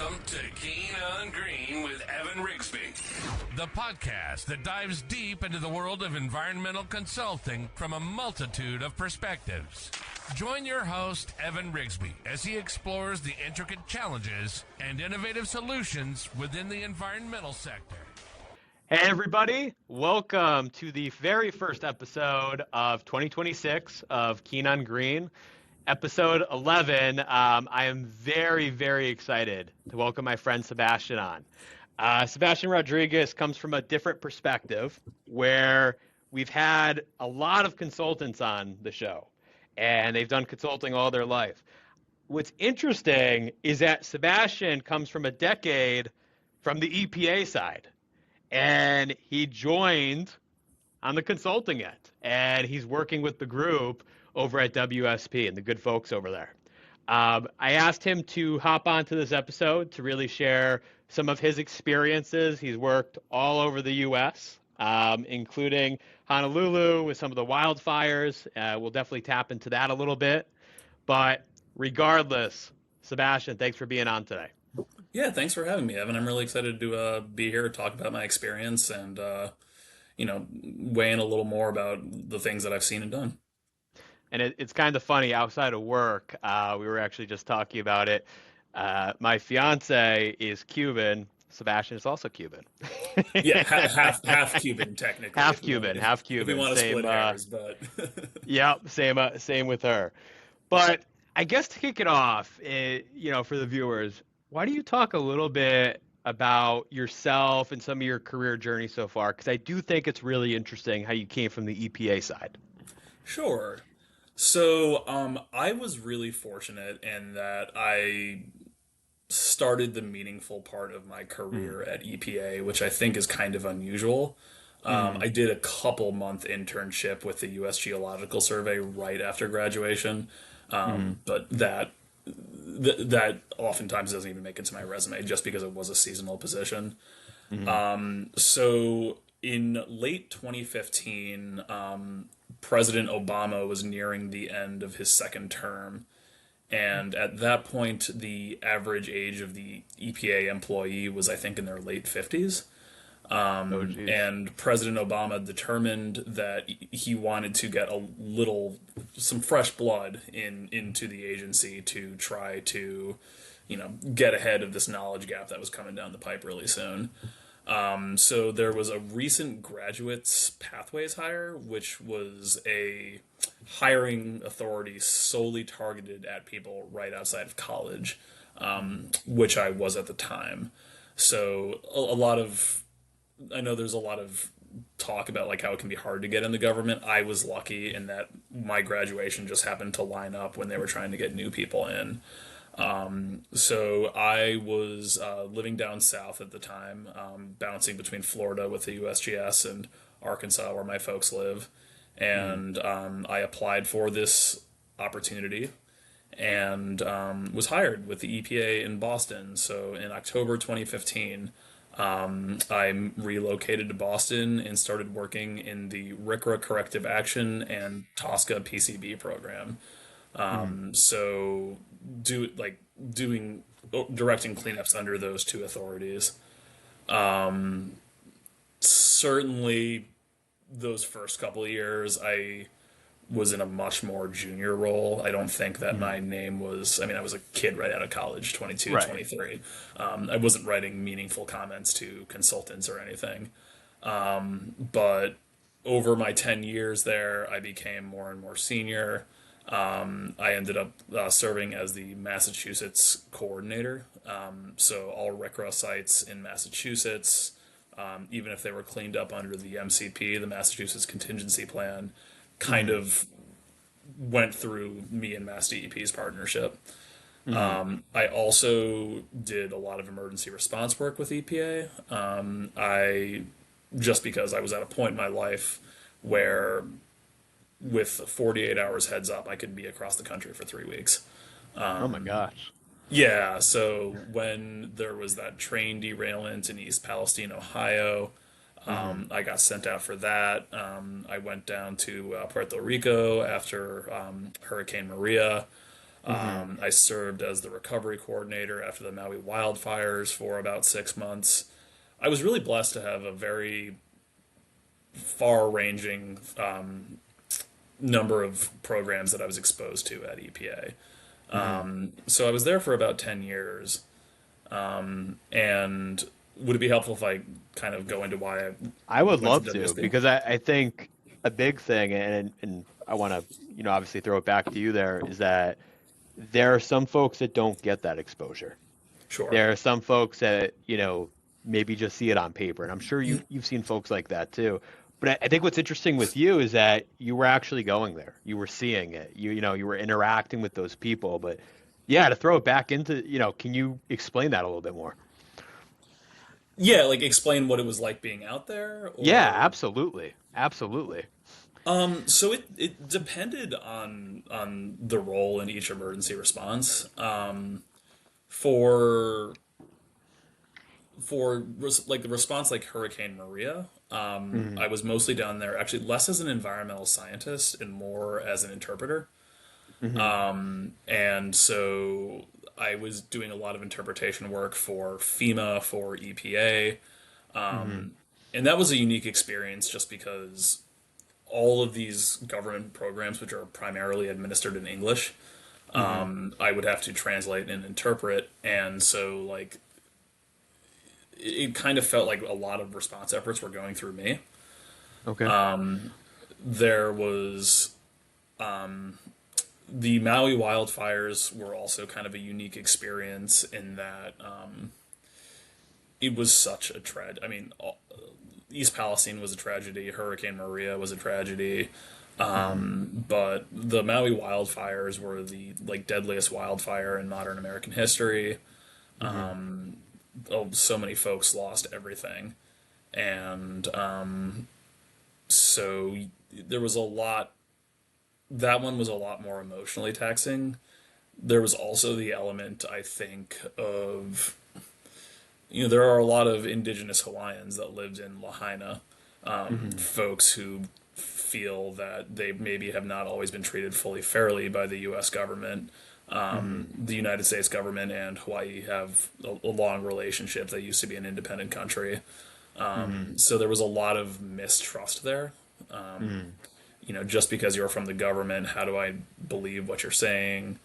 Welcome to Keen on Green with Evan Rigsby, the podcast that dives deep into the world of environmental consulting from a multitude of perspectives. Join your host, Evan Rigsby, as he explores the intricate challenges and innovative solutions within the environmental sector. Hey everybody, welcome to the very first episode of 2026 of Keen on Green, episode 11. I am very, very excited to welcome my friend Sebastian on. Sebastian Rodriguez comes from a different perspective where we've had a lot of consultants on the show and they've done consulting all their life. What's interesting is that Sebastian comes from a decade from the EPA side. And he joined on the consulting end, and he's working with the group over at WSP and the good folks over there. I asked him to hop onto this episode to really share some of his experiences. He's worked all over the U.S., including Honolulu with some of the wildfires. We'll definitely tap into that a little bit. But regardless, Sebastian, thanks for being on today. Yeah, thanks for having me, Evan. I'm really excited to be here, talk about my experience, and weigh in a little more about the things that I've seen and done. And it's kind of funny. Outside of work, we were actually just talking about it. My fiance is Cuban. Sebastian is also Cuban. Yeah, half Cuban technically. Half Cuban. If you want to split hairs, but yeah, same with her. But I guess to kick it off, for the viewers, why do you talk a little bit about yourself and some of your career journey so far? Because I do think it's really interesting how you came from the EPA side. Sure. So I was really fortunate in that I started the meaningful part of my career at EPA, which I think is kind of unusual. I did a couple-month internship with the U.S. Geological Survey right after graduation, but that oftentimes doesn't even make it to my resume just because it was a seasonal position. So in late 2015, President Obama was nearing the end of his second term. And at that point, the average age of the EPA employee was, I think, in their late 50s. And President Obama determined that he wanted to get some fresh blood into the agency to try to, get ahead of this knowledge gap that was coming down the pipe really soon. So there was a recent graduates pathways hire, which was a hiring authority solely targeted at people right outside of college, which I was at the time. So I know there's a lot of talk about like how it can be hard to get in the government. I was lucky in that my graduation just happened to line up when they were trying to get new people in. So I was living down south at the time, bouncing between Florida with the USGS and Arkansas where my folks live. And I applied for this opportunity and was hired with the EPA in Boston. So in October 2015, I relocated to Boston and started working in the RCRA Corrective Action and TSCA PCB program. So directing cleanups under those two authorities. Certainly those first couple of years, I was in a much more junior role. I don't think that my name was, I was a kid right out of college, 22, right. 23. I wasn't writing meaningful comments to consultants or anything. But over my 10 years there, I became more and more senior. I ended up serving as the Massachusetts coordinator. So all RCRA sites in Massachusetts, even if they were cleaned up under the MCP, the Massachusetts Contingency Plan, kind of went through me and Mass DEP's partnership. I also did a lot of emergency response work with EPA. Just because I was at a point in my life where with 48 hours heads up, I could be across the country for 3 weeks. Oh my gosh. Yeah, so when there was that train derailment in East Palestine, Ohio, I got sent out for that. I went down to Puerto Rico after Hurricane Maria. I served as the recovery coordinator after the Maui wildfires for about 6 months. I was really blessed to have a very far-ranging number of programs that I was exposed to at EPA. So I was there for about 10 years. And would it be helpful if I kind of go into why I would went love to to, WSP? because I think a big thing, and I want to, obviously throw it back to you there, is that there are some folks that don't get that exposure. Sure. There are some folks that, maybe just see it on paper. And I'm sure you've seen folks like that too. But I think what's interesting with you is that you were actually going there. You were seeing it. You were interacting with those people. But yeah, to throw it back into, can you explain that a little bit more? Yeah, like explain what it was like being out there, Yeah, or absolutely. Absolutely. so it depended on the role in each emergency response. For like the response like Hurricane Maria, Hmm. I was mostly down there actually less as an environmental scientist and more as an interpreter. Hmm. And so I was doing a lot of interpretation work for FEMA, for EPA, Hmm. and that was a unique experience just because all of these government programs, which are primarily administered in English, Hmm. I would have to translate and interpret, and so like it kind of felt like a lot of response efforts were going through me. Okay. There was the Maui wildfires were also kind of a unique experience in that it was such a tragedy. I mean, East Palestine was a tragedy. Hurricane Maria was a tragedy. Hmm. But the Maui wildfires were the like deadliest wildfire in modern American history. Hmm. Oh, so many folks lost everything, and so there was a lot. That one was a lot more emotionally taxing. There was also the element, I think, of there are a lot of indigenous Hawaiians that lived in Lahaina, Hmm. folks who feel that they maybe have not always been treated fully fairly by the U.S. government. Hmm. The United States government and Hawaii have a long relationship. They used to be an independent country. Hmm. So there was a lot of mistrust there. Hmm. Just because you're from the government, how do I believe what you're saying?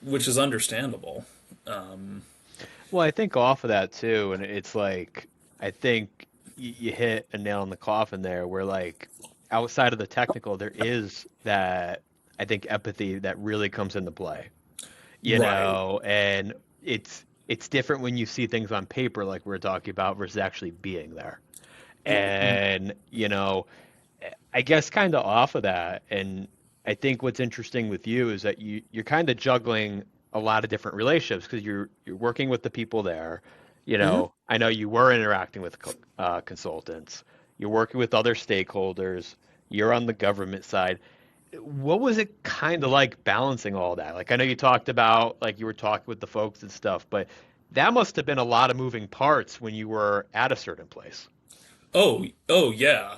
Which is understandable. Well, I think off of that too, and it's like, I think you hit a nail in the coffin there, where like outside of the technical, there is that, I think, empathy that really comes into play, Right. and it's different when you see things on paper like we are talking about versus actually being there. And, I guess kind of off of that, and I think what's interesting with you is that you're kind of juggling a lot of different relationships because you're working with the people there. Mm-hmm. I know you were interacting with consultants. You're working with other stakeholders. You're on the government side. What was it kind of like balancing all that? Like I know you talked about like you were talking with the folks and stuff, but that must have been a lot of moving parts when you were at a certain place. Oh yeah.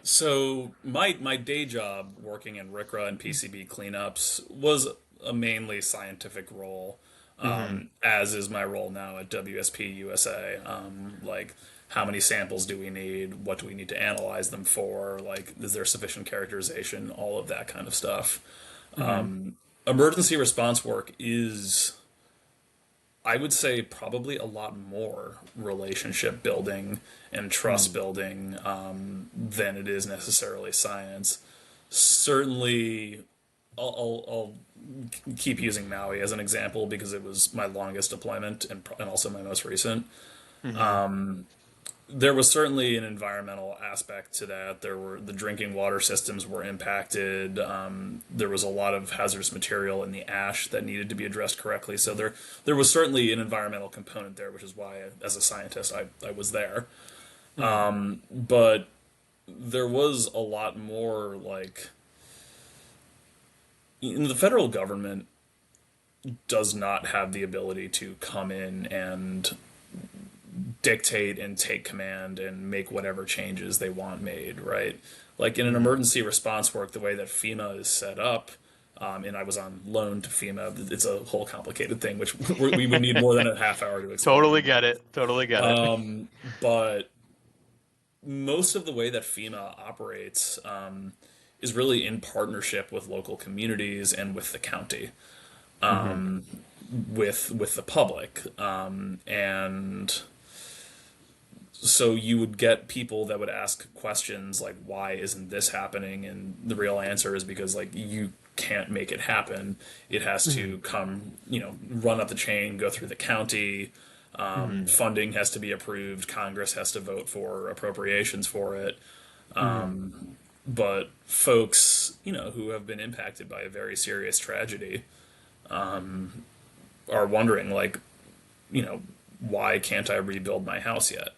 So my day job working in RICRA and PCB cleanups was a mainly scientific role, Hmm. as is my role now at WSP USA. Like, how many samples do we need? What do we need to analyze them for? Like, is there sufficient characterization? All of that kind of stuff. Hmm. Emergency response work is, I would say, probably a lot more relationship building and trust Hmm. building than it is necessarily science. Certainly, I'll keep using Maui as an example because it was my longest deployment and also my most recent. Hmm. There was certainly an environmental aspect to that. There were the drinking water systems were impacted. There was a lot of hazardous material in the ash that needed to be addressed correctly. So there was certainly an environmental component there, which is why, as a scientist, I was there. Hmm. But there was a lot more like the federal government does not have the ability to come in and dictate and take command and make whatever changes they want made, right? Like in an emergency response work, the way that FEMA is set up, and I was on loan to FEMA. It's a whole complicated thing, which we would need more than a half hour to explain. Totally get it. Totally get it. But most of the way that FEMA operates is really in partnership with local communities and with the county, with the public, and so you would get people that would ask questions like, why isn't this happening? And the real answer is because like you can't make it happen. It has to come, run up the chain, go through the county. Funding has to be approved. Congress has to vote for appropriations for it. But folks, who have been impacted by a very serious tragedy, are wondering like, why can't I rebuild my house yet?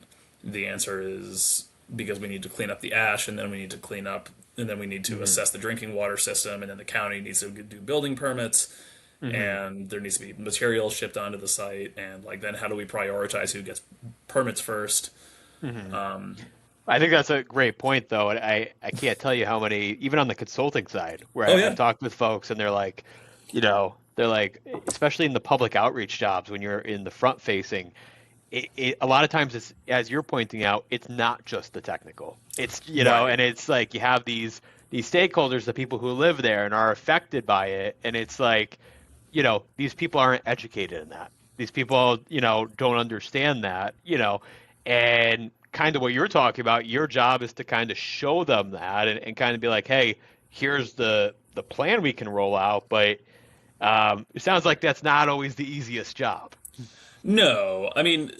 The answer is because we need to clean up the ash, and then we need to clean up, and then we need to assess the drinking water system, and then the county needs to do building permits, and there needs to be material shipped onto the site, and like then how do we prioritize who gets permits first? I think that's a great point, though. And I can't tell you how many, even on the consulting side, where I've talked with folks and they're like, especially in the public outreach jobs, when you're in the front facing, a lot of times it's, as you're pointing out, it's not just the technical. It's, and it's like you have these stakeholders, the people who live there and are affected by it. And it's like, these people aren't educated in that. These people, don't understand that, and kind of what you're talking about, your job is to kind of show them that and kind of be like, hey, here's the plan we can roll out. But it sounds like that's not always the easiest job. No, I mean,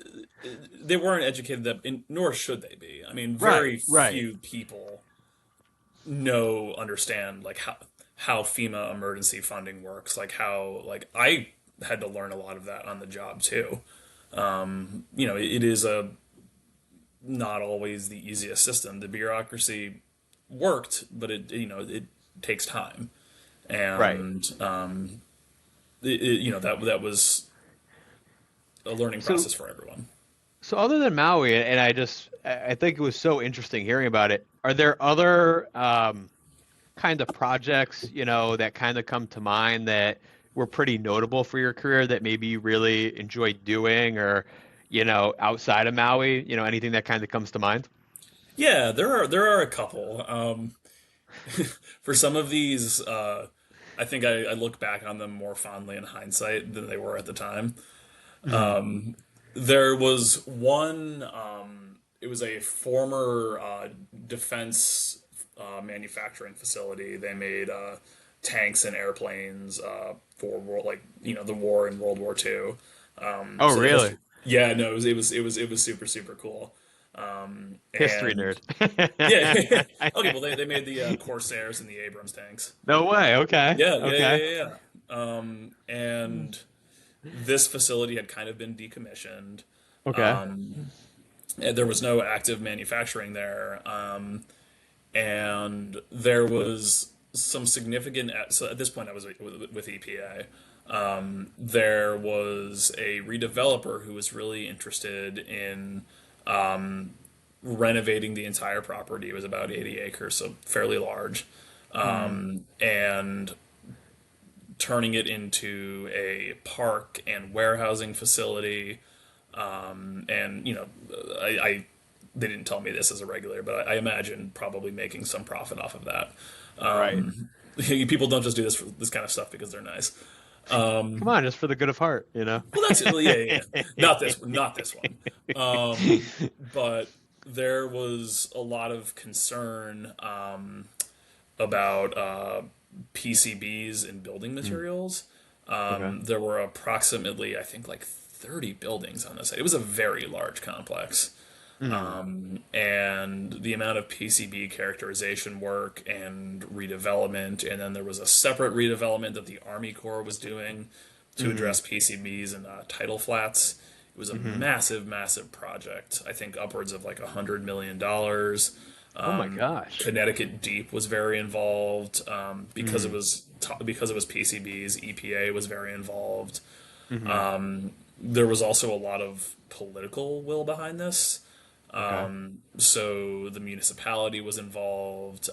they weren't educated nor should they be. I mean, very few people understand like how FEMA emergency funding works, like how, like I had to learn a lot of that on the job too. It is not always the easiest system. The bureaucracy worked, but it takes time, and that was a learning process for everyone. So other than Maui, and I think it was so interesting hearing about it, are there other kind of projects, that kind of come to mind that were pretty notable for your career that maybe you really enjoyed doing, or, outside of Maui, anything that kind of comes to mind? Yeah, there are a couple. For some of these, I think I look back on them more fondly in hindsight than they were at the time. There was one, it was a former defense manufacturing facility. They made tanks and airplanes for the war in World War II. Really? Yeah, no, it was super, super cool. History nerd. Yeah. Okay, well they made the Corsairs and the Abrams tanks. No way. Okay. Yeah. And this facility had kind of been decommissioned. Okay. There was no active manufacturing there. And there was some significant. So at this point, I was with EPA. There was a redeveloper who was really interested in renovating the entire property. It was about 80 acres, so fairly large, and turning it into a park and warehousing facility. And they didn't tell me this as a regulator, but I imagine probably making some profit off of that. Right. People don't just do this kind of stuff because they're nice. Come on, just for the good of heart, Well, that's yeah. Not this one. But there was a lot of concern about PCBs and building materials. There were approximately, I think, like 30 buildings on this site. It was a very large complex. And the amount of PCB characterization work and redevelopment, and then there was a separate redevelopment that the Army Corps was doing to address PCBs and tidal flats. It was a massive, massive project. I think upwards of like $100 million. Oh my gosh! Connecticut Deep was very involved because it was PCBs. EPA was very involved. There was also a lot of political will behind this. Okay. So the municipality was involved.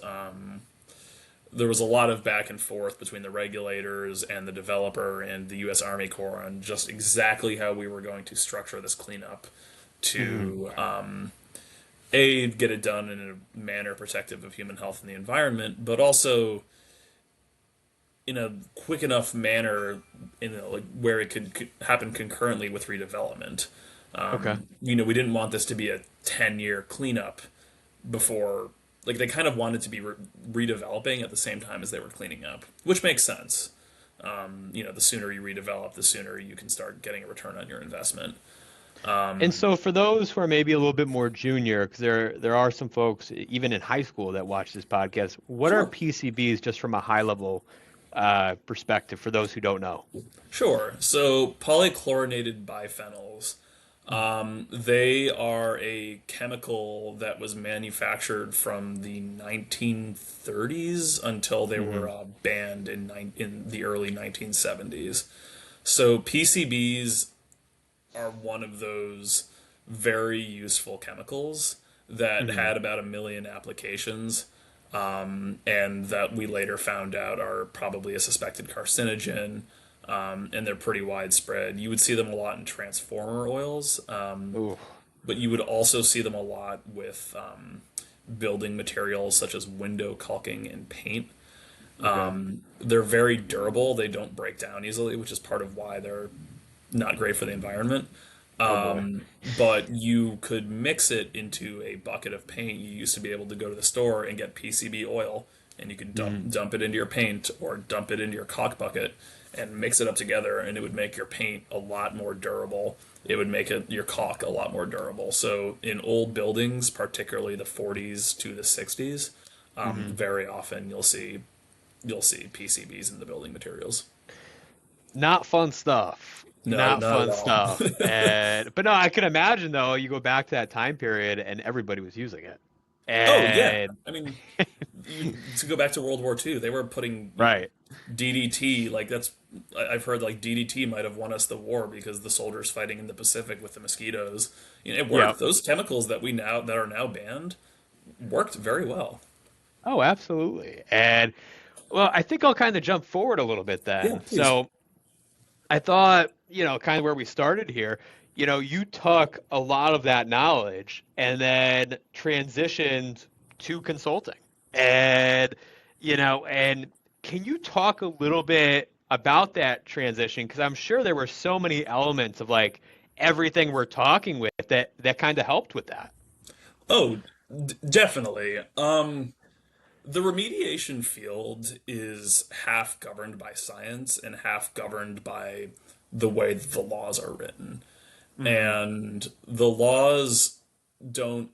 There was a lot of back and forth between the regulators and the developer and the U.S. Army Corps on just exactly how we were going to structure this cleanup to get it done in a manner protective of human health and the environment, but also in a quick enough manner like where it could happen concurrently with redevelopment. Okay. We didn't want this to be a 10-year cleanup before, like they kind of wanted to be redeveloping at the same time as they were cleaning up, which makes sense. The sooner you redevelop, the sooner you can start getting a return on your investment. And so for those who are maybe a little bit more junior, because there are some folks even in high school that watch this podcast, what are Sure. PCBs just from a high level perspective for those who don't know? Sure. So polychlorinated biphenyls, they are a chemical that was manufactured from the 1930s until they were banned in the early 1970s. So PCBs are one of those very useful chemicals that had about 1 million applications, and that we later found out are probably a suspected carcinogen, and they're pretty widespread. You would see them a lot in transformer oils, Ooh, but you would also see them a lot with building materials such as window caulking and paint. okay. They're very durable. They don't break down easily, which is part of why they're not great for the environment. Oh boy. But you could mix it into a bucket of paint. You used to be able to go to the store and get PCB oil, and you could dump it into your paint or dump it into your caulk bucket and mix it up together, and it would make your paint a lot more durable. It would make your caulk a lot more durable. So in old buildings, particularly the 40s to the 60s, very often you'll see PCBs in the building materials. Not fun stuff. No, Not not at fun all. stuff. And but no, I can imagine though, you go back to that time period and everybody was using it. Oh yeah, And I mean, to go back to World War II, they were putting right. DDT. Like I've heard like DDT might have won us the war because the soldiers fighting in the Pacific with the mosquitoes. It Yeah. worked. Those chemicals that are now banned worked very well. Oh, absolutely. And well, I think I'll kind of jump forward a little bit Yeah, then. please. So I thought, kind of where we started here, you took a lot of that knowledge and then transitioned to consulting. And, and can you talk a little bit about that transition? Because I'm sure there were so many elements of like everything we're talking with that kind of helped with that. Oh, definitely. The remediation field is half governed by science and half governed by the way that the laws are written. Hmm. And the laws don't,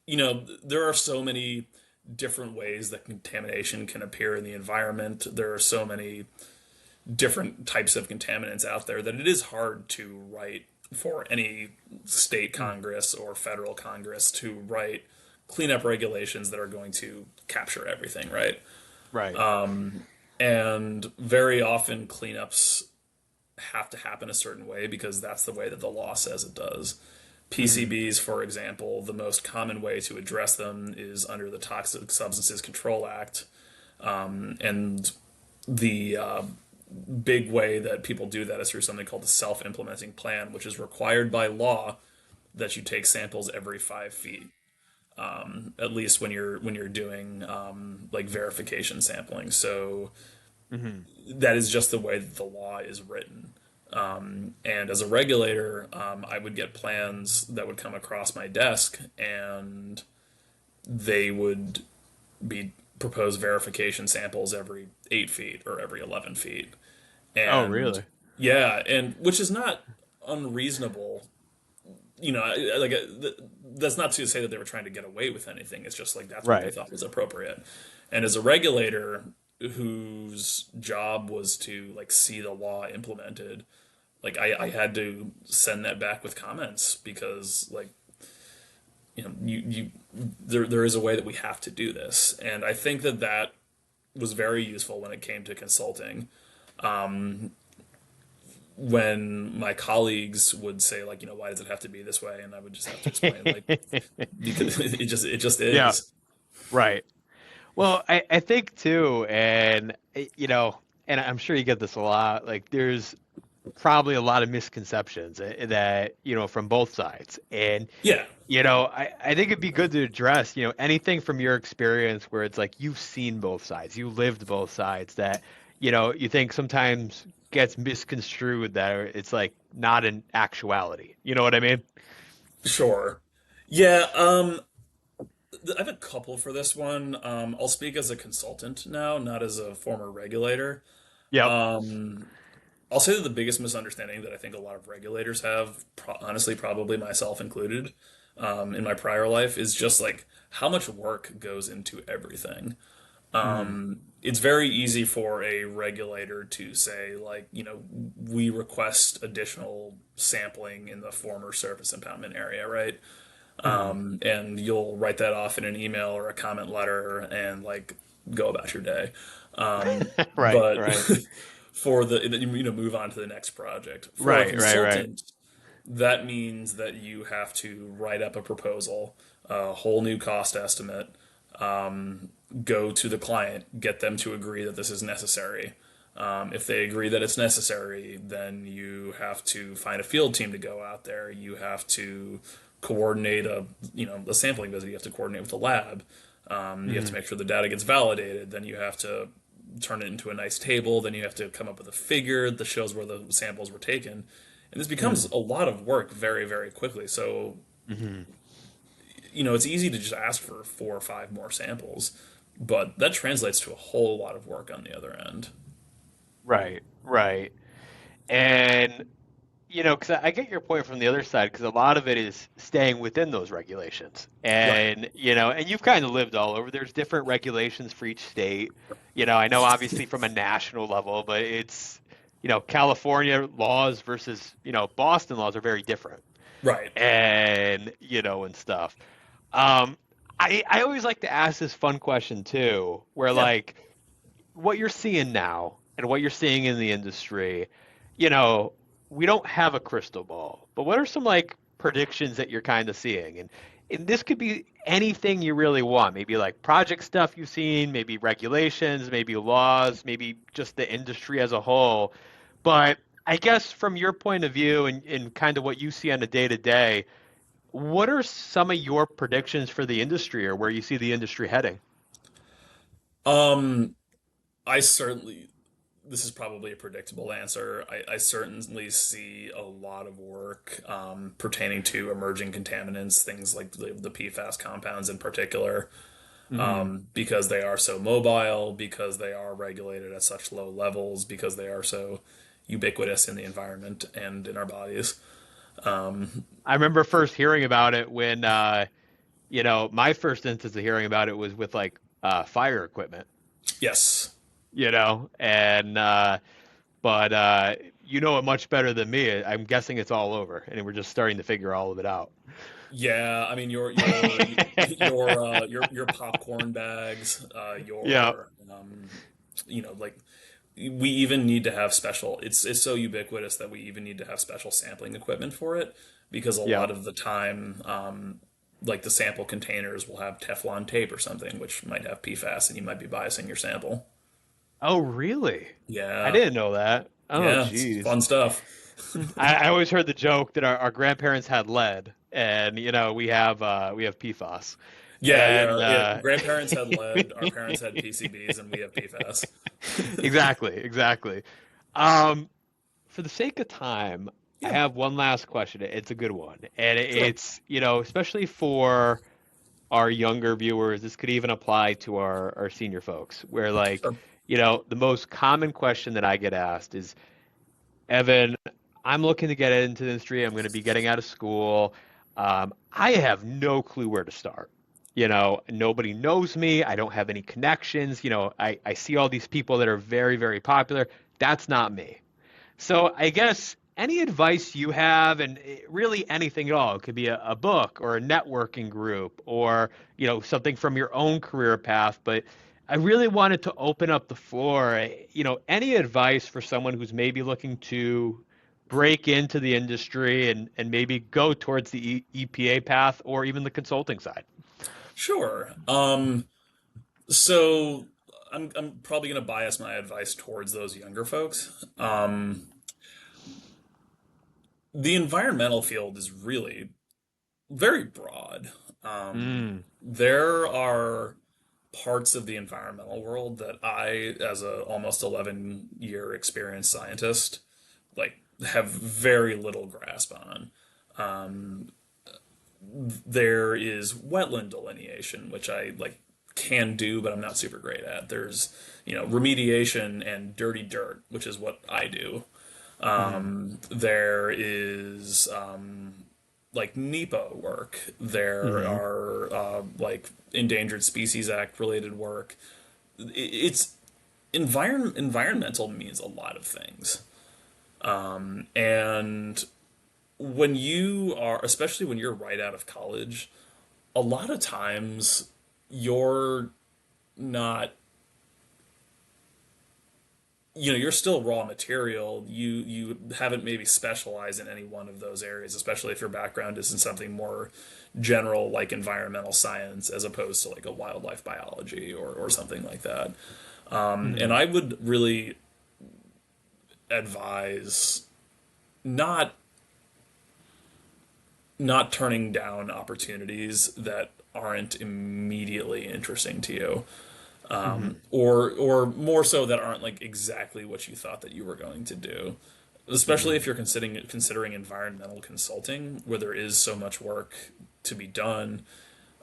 there are so many different ways that contamination can appear in the environment. There are so many different types of contaminants out there that it is hard to write for any state Congress or federal Congress to write cleanup regulations that are going to capture everything, right? Right. And very often cleanups have to happen a certain way because that's the way that the law says it does. Hmm. PCBs, for example, the most common way to address them is under the Toxic Substances Control Act. And the big way that people do that is through something called the self-implementing plan, which is required by law that you take samples every 5 feet, at least when you're doing like verification sampling. So Hmm. that is just the way that the law is written. And as a regulator, I would get plans that would come across my desk, and they would be proposed verification samples every 8 feet or every 11 feet. Oh, And really? yeah, and which is not unreasonable. That's not to say that they were trying to get away with anything. It's just like that's what they Right. thought was appropriate. And as a regulator whose job was to like see the law implemented, like I had to send that back with comments because like there is a way that we have to do this, and I think that was very useful when it came to consulting. when my colleagues would say like, why does it have to be this way? And I would just have to explain like, because it just Yeah, is. right. Well, I think too, and and I'm sure you get this a lot. Like, there's probably a lot of misconceptions that from both sides, and Yeah. I think it'd be good to address anything from your experience where it's like you've seen both sides, you lived both sides that you think sometimes gets misconstrued that it's like not in actuality. You know what I mean? Sure. Yeah. I have a couple for this one. I'll speak as a consultant now, not as a former regulator. Yep. Um, I'll say that the biggest misunderstanding that I think a lot of regulators have, honestly, probably myself included, in my prior life, is just like how much work goes into everything. Mhm. It's very easy for a regulator to say, like, we request additional sampling in the former surface impoundment area, right? Mhm. And you'll write that off in an email or a comment letter and like go about your day. Right. But Right. for move on to the next project. For a Right. Right. Right. consultant, that means that you have to write up a proposal, a whole new cost estimate, go to the client, get them to agree that this is necessary. If they agree that it's necessary, then you have to find a field team to go out there. You have to coordinate a sampling visit. You have to coordinate with the lab. You have to Mhm. make sure the data gets validated. Then you have to turn it into a nice table. Then you have to come up with a figure that shows where the samples were taken. And this becomes Mhm. a lot of work very, very quickly. So, Mhm. it's easy to just ask for 4 or 5 more samples, but that translates to a whole lot of work on the other end. Right. Right. And because I get your point from the other side, because a lot of it is staying within those regulations. Right. And, and you've kind of lived all over. There's different regulations for each state. I know obviously from a national level, but it's, California laws versus, Boston laws are very different. Right. And stuff. Um, I always like to ask this fun question too, where Yeah. like, what you're seeing now and what you're seeing in the industry, you know, we don't have a crystal ball, but what are some like predictions that you're kind of seeing? And this could be anything you really want. Maybe like project stuff you've seen, maybe regulations, maybe laws, maybe just the industry as a whole. But I guess from your point of view and kind of what you see on a day to day, what are some of your predictions for the industry or where you see the industry heading? Um, I certainly, this is probably a predictable answer. I certainly see a lot of work pertaining to emerging contaminants, things like the PFAS compounds in particular, Hmm. because they are so mobile, because they are regulated at such low levels, because they are so ubiquitous in the environment and in our bodies. I remember first hearing about it when, my first instance of hearing about it was with like fire equipment, Yes. and but you know it much better than me. I'm guessing it's all over, and we're just starting to figure all of it out. Yeah, I mean your popcorn bags, Yeah, like we even need to have special. It's so ubiquitous that we even need to have special sampling equipment for it because a yeah. lot of the time, like the sample containers will have Teflon tape or something, which might have PFAS, and you might be biasing your sample. Oh, really? I Yeah, didn't know that. Oh, yeah, it's geez. fun stuff. I always heard the joke that our grandparents had lead, and we have PFAS, Yeah, and yeah, yeah. Grandparents had lead, our parents had PCBs, and we have PFAS. exactly, exactly. Um, for the sake of time, I Yeah, have one last question. It's a good one, and sure. it's especially for our younger viewers. This could even apply to our senior folks, where like Sure. the most common question that I get asked is, Evan, I'm looking to get into the industry. I'm going to be getting out of school. I have no clue where to start. Nobody knows me. I don't have any connections. I see all these people that are very, very popular. That's not me. So I guess any advice you have, and really anything at all, it could be a book or a networking group or something from your own career path. But I really wanted to open up the floor. Any advice for someone who's maybe looking to break into the industry and maybe go towards the EPA path or even the consulting side? Sure. So I'm probably going to bias my advice towards those younger folks. The environmental field is really very broad. Mm. There are parts of the environmental world that I, as a almost 11-year experienced scientist, like have very little grasp on. Um, there is wetland delineation, which I like can do, but I'm not super great at. There's, remediation and dirty dirt, which is what I do. Mm-hmm. There is like NEPA work. There Mm-hmm. are like Endangered Species Act related work. It's environmental means a lot of things, and when you are, especially when you're right out of college, a lot of times you're not, you're still raw material. You haven't maybe specialized in any one of those areas, especially if your background is in something more general like environmental science as opposed to like a wildlife biology or something like that. And Mm-hmm. I would really advise not not turning down opportunities that aren't immediately interesting to you, Mm-hmm. or more so that aren't like exactly what you thought that you were going to do. Especially Mm-hmm. if you're considering environmental consulting, where there is so much work to be done.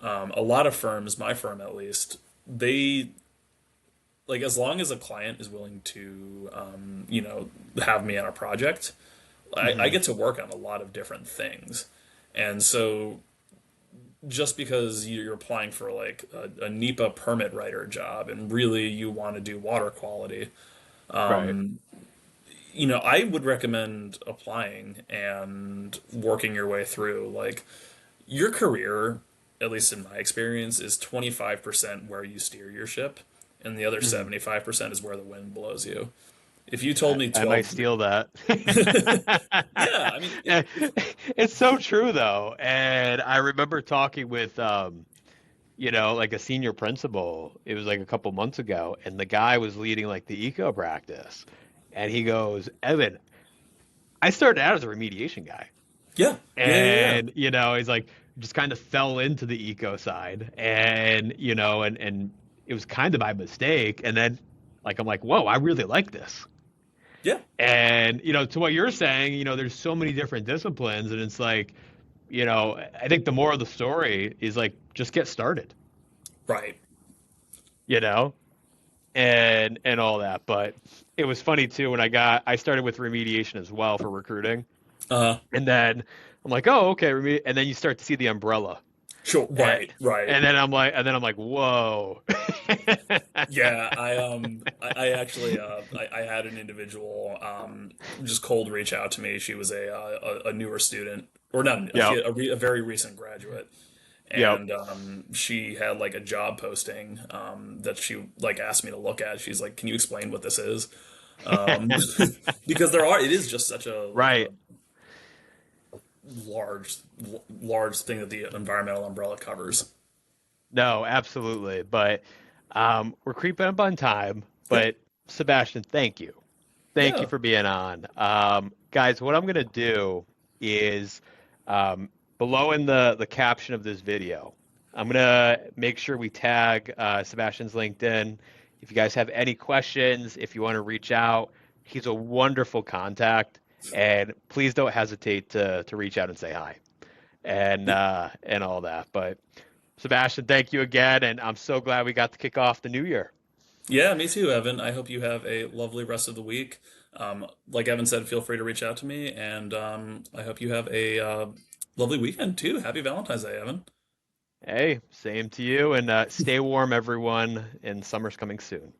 A lot of firms, my firm at least, they like as long as a client is willing to, have me on a project, I Mm-hmm. get to work on a lot of different things. And so just because you're applying for like a NEPA permit writer job and really you want to do water quality, Right. I would recommend applying and working your way through. Like your career, at least in my experience, is 25% where you steer your ship, and the other Mm-hmm. 75% is where the wind blows you. If you told I, me I might 12, steal that. yeah, I mean, Yeah, it's so true though. And I remember talking with like a senior principal. It was like a couple months ago, and the guy was leading like the eco practice. And he goes, Evan, I started out as a remediation guy. yeah, yeah, yeah, yeah, And, he's like just kind of fell into the eco side. And, and it was kind of my mistake. And then like I'm like, whoa, I really like this. yeah, And, to what you're saying, there's so many different disciplines, and it's like, I think the more of the story is like just get started, right. you know, and all that. But it was funny too when I started with remediation as well for recruiting, Uh, and then I'm like, oh, okay, and then you start to see the umbrella, sure, and, right, right. and then I'm like, whoa. Yeah, I actually I had an individual just cold reach out to me. She was a newer student, or not, she Yep. a very recent graduate, Yep. and she had like a job posting that she like asked me to look at. She's like, "Can you explain what this is?" Um, because it is just such a like Right. a large large thing that the environmental umbrella covers. No, absolutely. But we're creeping up on time. Yeah, But Sebastian, thank you. Thank you yeah, for being on. Guys, what I'm going to do is below in the caption of this video, I'm going to make sure we tag Sebastian's LinkedIn. If you guys have any questions, if you want to reach out, he's a wonderful contact. And please don't hesitate to reach out and say hi and all that. But Sebastian, thank you again. And I'm so glad we got to kick off the new year. yeah. Me too, Evan. I hope you have a lovely rest of the week. Like Evan said, feel free to reach out to me, and I hope you have a lovely weekend too. Happy Valentine's Day, Evan. Hey, same to you, and stay warm, everyone. And summer's coming soon.